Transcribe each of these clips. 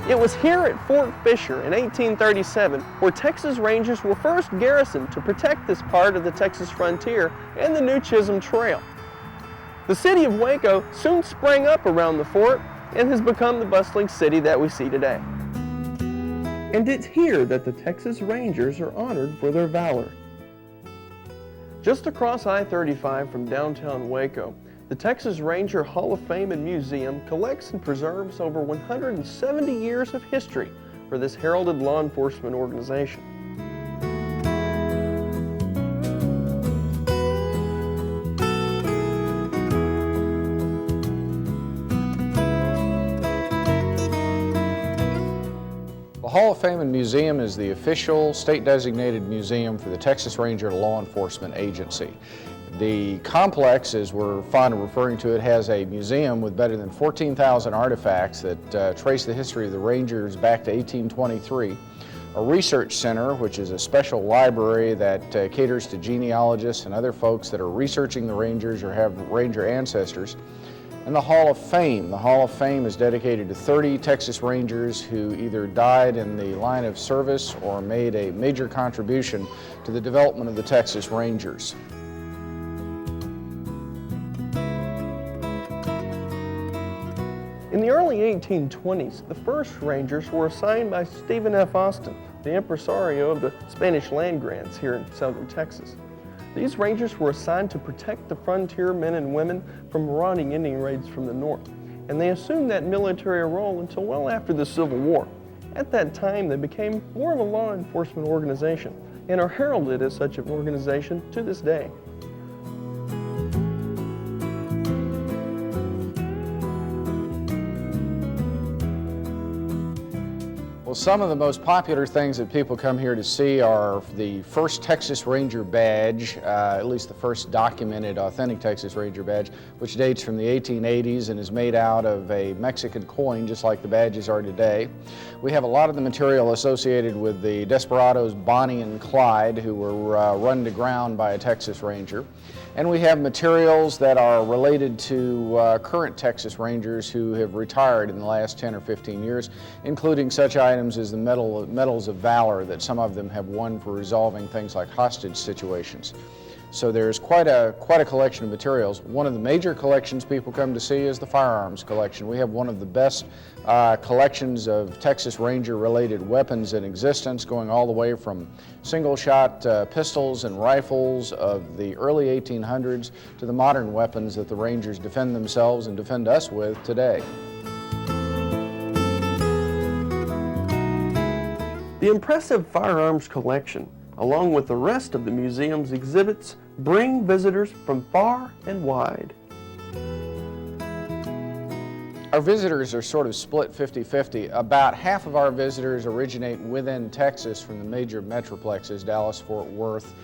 It was here at Fort Fisher in 1837 where Texas Rangers were first garrisoned to protect this part of the Texas frontier and the New Chisholm Trail. The city of Waco soon sprang up around the fort and has become the bustling city that we see today. And it's here that the Texas Rangers are honored for their valor. Just across I-35 from downtown Waco, the Texas Ranger Hall of Fame and Museum collects and preserves over 170 years of history for this heralded law enforcement organization. The Hall of Fame and Museum is the official state-designated museum for the Texas Ranger Law Enforcement Agency. The complex, as we're fond of referring to it, has a museum with better than 14,000 artifacts that trace the history of the Rangers back to 1823. A research center, which is a special library that caters to genealogists and other folks that are researching the Rangers or have Ranger ancestors. And the Hall of Fame. The Hall of Fame is dedicated to 30 Texas Rangers who either died in the line of service or made a major contribution to the development of the Texas Rangers. In the early 1820s, the first Rangers were assigned by Stephen F. Austin, the impresario of the Spanish land grants here in southern Texas. These Rangers were assigned to protect the frontier men and women from marauding Indian raids from the north, and they assumed that military role until well after the Civil War. At that time, they became more of a law enforcement organization and are heralded as such an organization to this day. Well, some of the most popular things that people come here to see are the first Texas Ranger badge, at least the first documented authentic Texas Ranger badge, which dates from the 1880s and is made out of a Mexican coin, just like the badges are today. We have a lot of the material associated with the desperados Bonnie and Clyde, who were run to ground by a Texas Ranger. And we have materials that are related to current Texas Rangers who have retired in the last 10 or 15 years, including such items as the Medals of Valor that some of them have won for resolving things like hostage situations. So there's quite a collection of materials. One of the major collections people come to see is the Firearms Collection. We have one of the best collections of Texas Ranger-related weapons in existence, going all the way from single-shot pistols and rifles of the early 1800s to the modern weapons that the Rangers defend themselves and defend us with today. The impressive Firearms Collection, along with the rest of the museum's exhibits, bring visitors from far and wide. Our visitors are sort of split 50-50. About half of our visitors originate within Texas from the major metroplexes, Dallas, Fort Worth,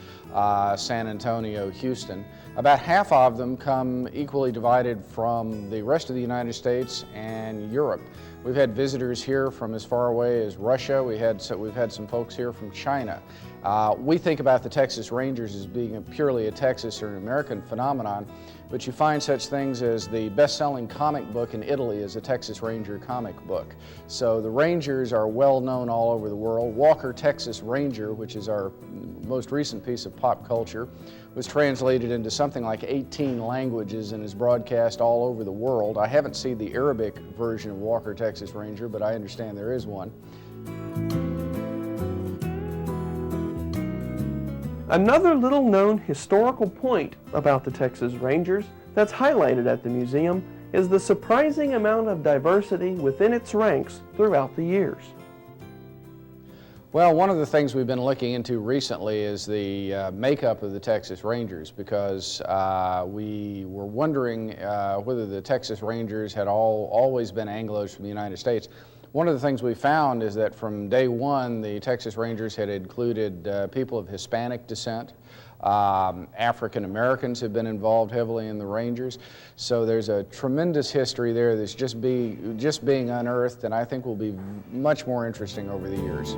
San Antonio, Houston. About half of them come equally divided from the rest of the United States and Europe. We've had visitors here from as far away as Russia. We've had some folks here from China. We think about the Texas Rangers as being purely a Texas or an American phenomenon, but you find such things as the best-selling comic book in Italy is a Texas Ranger comic book. So the Rangers are well known all over the world. Walker, Texas Ranger, which is our most recent piece of pop culture, was translated into something like 18 languages and is broadcast all over the world. I haven't seen the Arabic version of Walker, Texas Ranger, but I understand there is one. Another little-known historical point about the Texas Rangers that's highlighted at the museum is the surprising amount of diversity within its ranks throughout the years. Well, one of the things we've been looking into recently is the makeup of the Texas Rangers, because we were wondering whether the Texas Rangers had always been Anglos from the United States. One of the things we found is that from day one, the Texas Rangers had included people of Hispanic descent. African Americans have been involved heavily in the Rangers. So there's a tremendous history there that's just being unearthed, and I think will be much more interesting over the years.